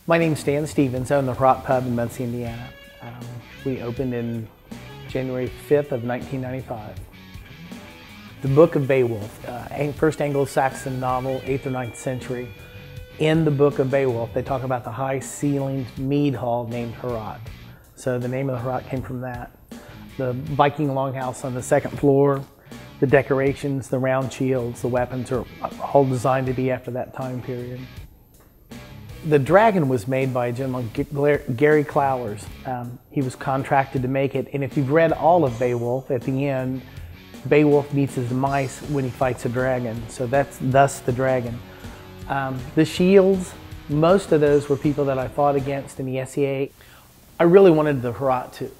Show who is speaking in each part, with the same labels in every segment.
Speaker 1: My name's Stan Stevens. I own the Heorot Pub in Muncie, Indiana. We opened in January 5th of 1995. The Book of Beowulf, first Anglo-Saxon novel, 8th or 9th century. In the Book of Beowulf, they talk about the high-ceilinged mead hall named Heorot. So the name of the Heorot came from that. The Viking longhouse on the second floor, the decorations, the round shields, the weapons are all designed to be after that time period. The dragon was made by a gentleman, Gary Clowers. He was contracted to make it, and if you've read all of Beowulf, at the end, Beowulf meets his mice when he fights a dragon, so that's thus the dragon. The shields, most of those were people that I fought against in the SEA. I really wanted the Heorot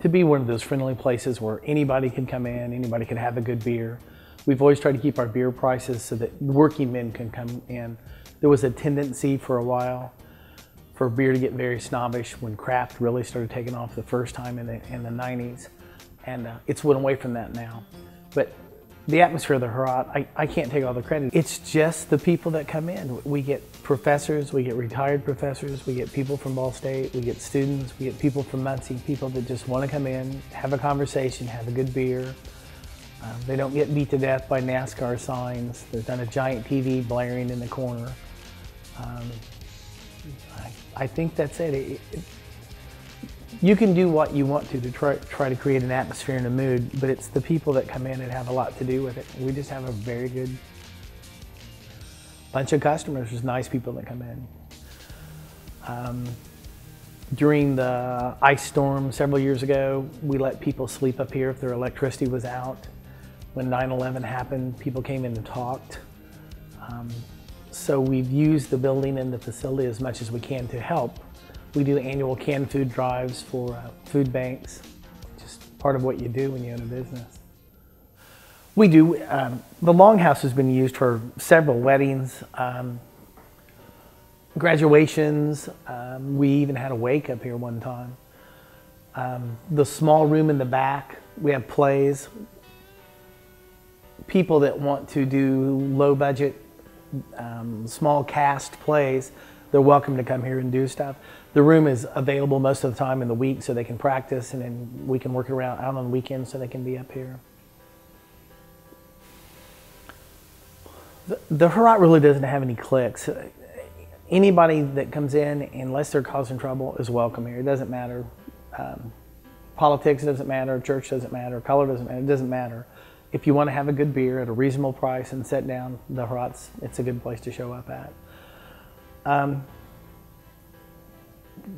Speaker 1: to be one of those friendly places where anybody could come in, anybody could have a good beer. We've always tried to keep our beer prices so that working men can come in. There was a tendency for a while for beer to get very snobbish when craft really started taking off the first time in the 90s. And it's went away from that now. But the atmosphere of the Heorot, I can't take all the credit. It's just the people that come in. We get professors, we get retired professors, we get people from Ball State, we get students, we get people from Muncie, people that just want to come in, have a conversation, have a good beer. They don't get beat to death by NASCAR signs. There's not a giant TV blaring in the corner. I think that's it. You can do what you want to try to create an atmosphere and a mood, but it's the people that come in and have a lot to do with it. We just have a very good bunch of customers, just nice people that come in. During the ice storm several years ago, we let people sleep up here if their electricity was out. When 9/11 happened, people came in and talked. So we've used the building and the facility as much as we can to help. We do annual canned food drives for food banks, just part of what you do when you own a business. We do, the Longhouse has been used for several weddings, graduations. We even had a wake up here one time. The small room in the back, we have plays. People that want to do low budget, small cast plays, they're welcome to come here and do stuff. The room is available most of the time in the week so they can practice, and then we can work around out on the weekends so they can be up here. The Heorot really doesn't have any cliques. Anybody that comes in, unless they're causing trouble, is welcome here. It doesn't matter. Politics doesn't matter, church doesn't matter, color doesn't matter, it doesn't matter. If you want to have a good beer at a reasonable price and sit down, the Heorot's, it's a good place to show up at.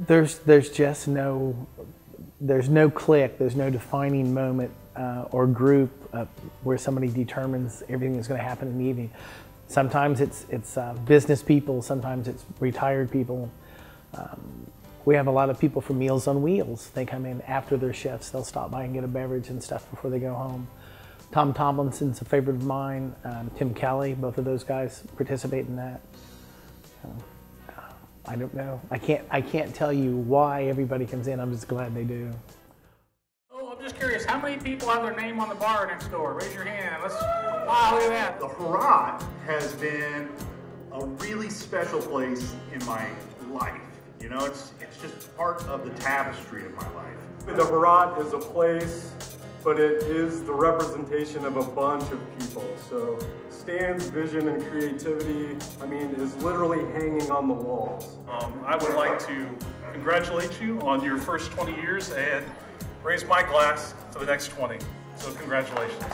Speaker 1: There's just no clique, there's no defining moment or group where somebody determines everything that's going to happen in the evening. Sometimes it's business people, sometimes it's retired people. We have a lot of people from Meals on Wheels. They come in after their shifts, they'll stop by and get a beverage and stuff before they go home. Tom Tomlinson's a favorite of mine. Tim Kelly, both of those guys participate in that. I don't know. I can't tell you why everybody comes in. I'm just glad they do.
Speaker 2: Oh, I'm just curious. How many people have their name on the bar next door? Raise your hand. Wow, look at that.
Speaker 3: The Heorot has been a really special place in my life. You know, it's just part of the tapestry of my life.
Speaker 4: The Heorot is a place, but it is the representation of a bunch of people. So Stan's vision and creativity, I mean, is literally hanging on the walls.
Speaker 5: I would like to congratulate you on your first 20 years and raise my glass to the next 20. So congratulations.